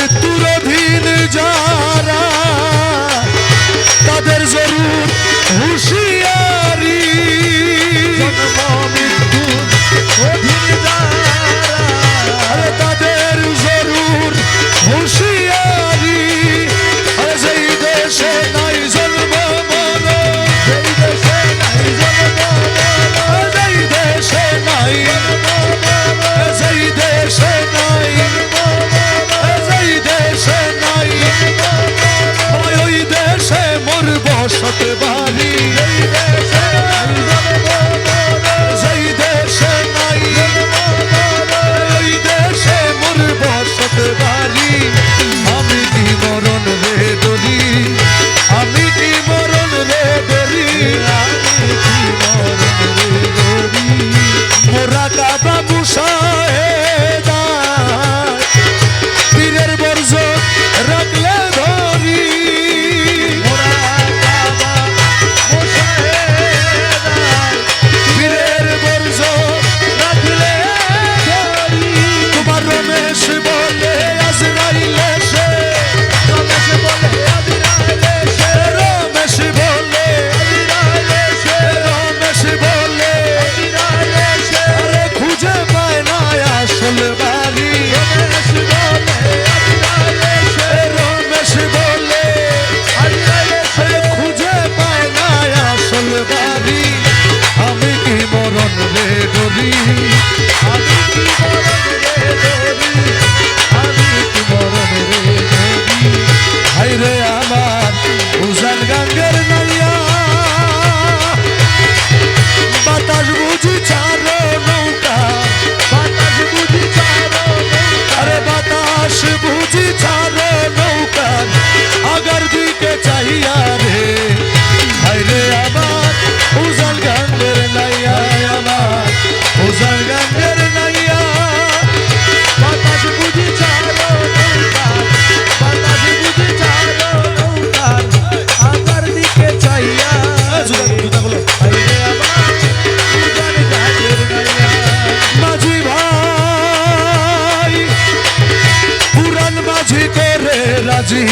মৃত্যুর অধীন যারা তাদের জরুর হুঁশিয়ারি জন্ম মৃত্যুর অধীন যারা তাদের জরুর হুঁশিয়ারি যেই দেশে নাই জন্ম মরণ সেই দেশে নাই জন্ম যেই দেশে নাই যেই দেশে নাই যেই দেশে নাই ওই দেশে মোর বসত বাড়ি যেই দেশে নাই ওই দেশে মোর বসত বাড়ি আমি কি মরণ রে ডরি আমি কি মরণ রে ডরি মোরা কাবা মুসাহেদা পীরের বর্জ রাখলে ধরি পীরের বর্জ রাখলে ধরি তোমার রমেশ বলে আজরাইলে সে রমেশ বলে রমেশ বলে আরে খুঁজে পায় না আসল বাড়ি রমেশ বলে খুঁজে পায় না আসল বাড়ি আমি কি মরণ রে ডরি আমি কি মরণ রে ডরি আমি কি মরণ রে ডরি হায়রে আমার উজান গাঙ্গের নাইয়া বাতাস বুঝি ছাড়ো নৌকা বাতাস বুঝি ছাড়ো আরে বাতাস বুঝি ছাড়ো নৌকা আগার দিকে চাইয়া রে হায়রে আমার উজান গাঙ্গের নাইয়া আমার উজান গাঙ্গের নাইয়া বাতাস বুঝি ছাড়ো নৌকা বাতাস বুঝি ছাড়ো নৌকা আগার দিকে চাইয়া হায়রে আমার উজান গাঙ্গের নাইয়া মাঝি ভাই পুরান মাঝি করে রাজি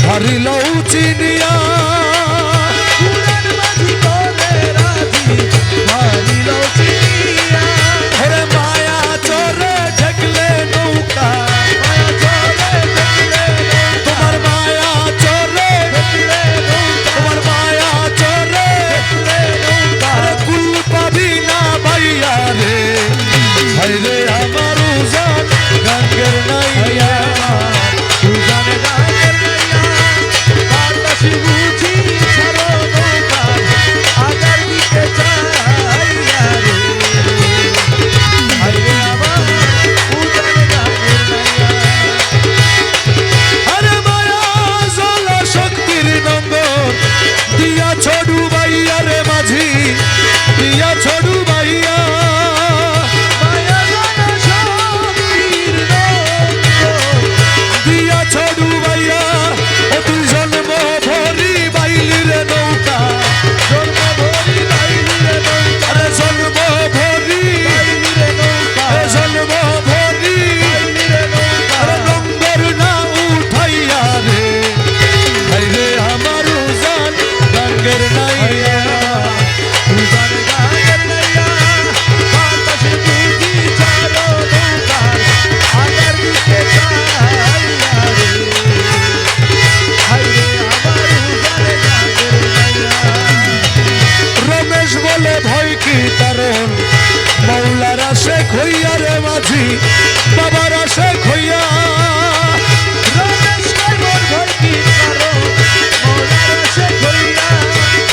হারিল চিনিয়া পুরান মাঝি করে রাজি হারিল চিনিয়া হেরে মায়া চরে ঠেকলে নৌকা মায়া চরে ঠেকলে তোমার মায়া চরে ঠেকলে তোমার মায়া চরে ঠেকলে নৌকা কুল পাবি না ভাইয়া রে হায়রে আমার উজান গাঙ্গের নাইয়া উজান গাঙ্গের নাইয়া বাতাস বুঝি ছাড়ো নৌকা আগার দিকে চাইয়া রে হায়রে আমার উজান গাঙ্গের নাইয়া আরে মায়া জলা শক্তির নন্দন দিয়া ছড়ু ভাইয়া রে মাঝি দিয়া ছড়ু ভাইয়া মায়া জলা শক্তির নন্দন দিয়া ছড়ু ভাইয়া ও তুই জন্ম ভরি বাইলি রে নৌকা জন্ম ভরি বাইলি রে নৌকা আরে জন্ম ভরি বাইলি রে নৌকা জন্ম ভরি বাইলি রে নৌকা আরে নম্বর না উঠাইয়া রে হায়রে আমার উজান গাঙ্গের নাইয়া উজান গাঙ্গের নাইয়া বাতাস বুঝি ছাড়ো নৌকা আগার দিকে চাইয়া রে হায়রে আমার উজান গাঙ্গের নাইয়া রমেশ বলে ভয় কি কারণ মৌলারা শেখ হইয়া রে মাঝি বাবারা শেখ হইয়া রমেশ বলে ভয় কি কারণ মৌলারা শেখ হইয়া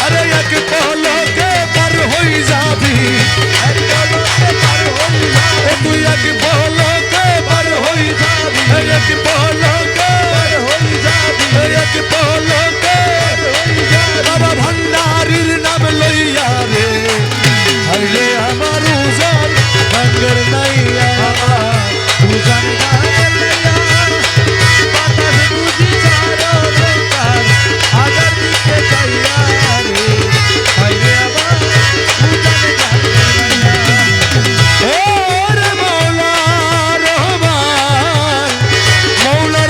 আরে এক পলকে পার হই যাবি এক পলকে পার হই যাবি তুই এক পলকে পার হই যাবি এক পলকে পার হই যাবি এক পলকে হই যাবি বাবা ভান্ডারির নাম লইয়া রে হায়রে আমার উজান গাঙ্গের নাইয়া উজান গাঙ্গের নাইয়া বাতাস বুঝি ছাড়ো নৌকা আগার দিকে চাইয়া রে হায়রে আমার উজান গাঙ্গের নাইয়া ও রে মৌলা রহমান মৌলা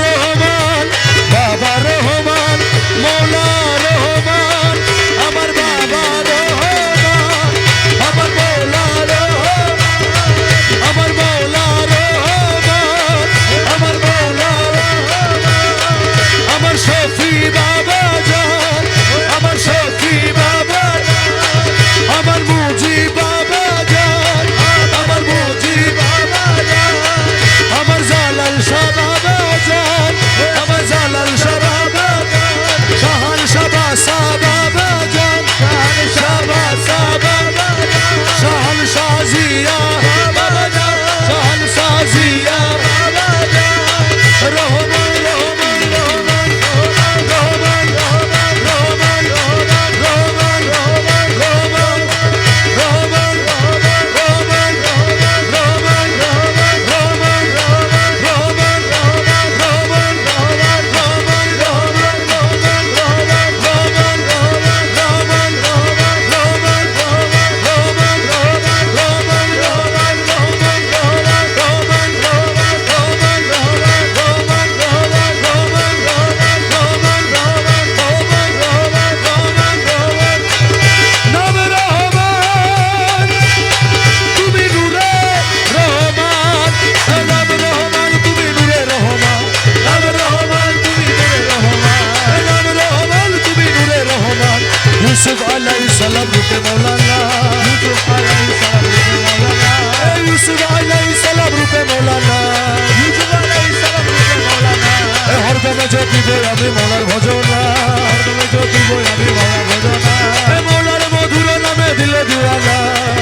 হরদমে জপিব আমি মৌলার ভজনা হরদমে জপিব আমি মৌলার ভজনা এ মৌলার মধুর নামে দিলে দিওয়ানা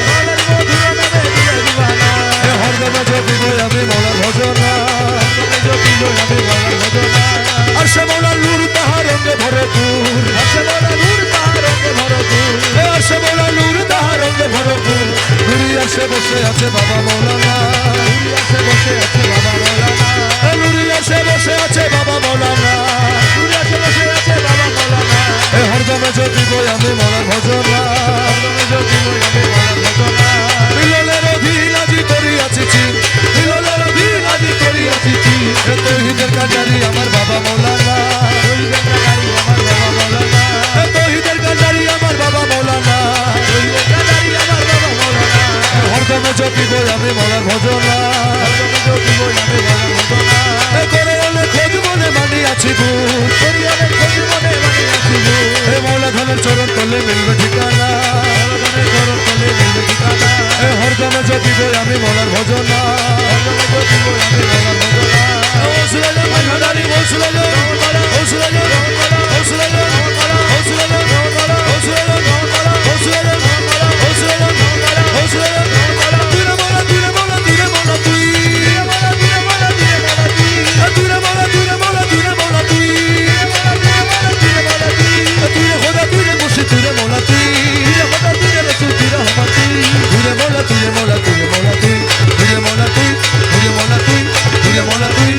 মৌলার মধুর নামে দিলে দিওয়ানা এ হরদমে জপিব আমি মৌলার ভজনা হরদমে জপিব আমি মৌলার ভজনা আর সে মৌলার নূর তাহার রঙে ভরপুর আসে মৌলার নূর তাহার রঙে ভরপুর এ আর সে মৌলার নূর তাহার রঙে ভরপুর নুরি আসে বসে আছে বাবা মৌলানা নূরি আসে বসে আছে বাবা মৌলানা এ নুরি আসে বসে আছে বাবা মৌলানা নূরি আসে বসে আছে বাবা মৌলানা এ হরদমে জপিব আমি মৌলার ভজনা হরদমে জপিব আমি মৌলার ভজনা মিলনের অধীন আজি করিয়াছি মিলনের অধীন আজি করিয়াছি এ তৌহিদের কাজারি আমার বাবা মৌলানা শহীদের কাটারি আমার বাবা মৌলানা এ তৌহিদের কাজারি আমার বাবা মৌলানা শহীদের কাটারি আমার বাবা মৌলানা হরদমে জপিব আমি মৌলার ভজনা হরদমে জপিব আমি মৌলার ভজনা এ করে হলে খোঁজ মনে মানিয়াছি বুক করিয়ালে খোঁজ মনে মানে আসিব এ মৌলা ধনের চরণ তলে মিলবে ঠিকানা হরদমে চরণ তলে মিলবে ঠিকানা এ হরদমে জপিব আমি মৌলার ভজনা হরদমে জপিব আমি মৌলার ভজনা ওসুলাজন ভান্ডারি ওসুলাজন ওসুলাজন ওসুলাজন ওসুলাজন ওসুলাজন ওসুলাজন ওসুলাজন ওসুলাজন তুইরে মোলা তুইরে মোলা তুইরে মোলা তুই তুইরে মোলা তুইরে মোলা তুই তুইরে খোদা তুইরে মুর্শিদ তুইরে মোলা তুই তুইরে মোলা তুইরে মোলা তুইরে মোলা তুই তুইরে মোলা তুই তুইরে মোলা তুই তুইরে মোলা তুই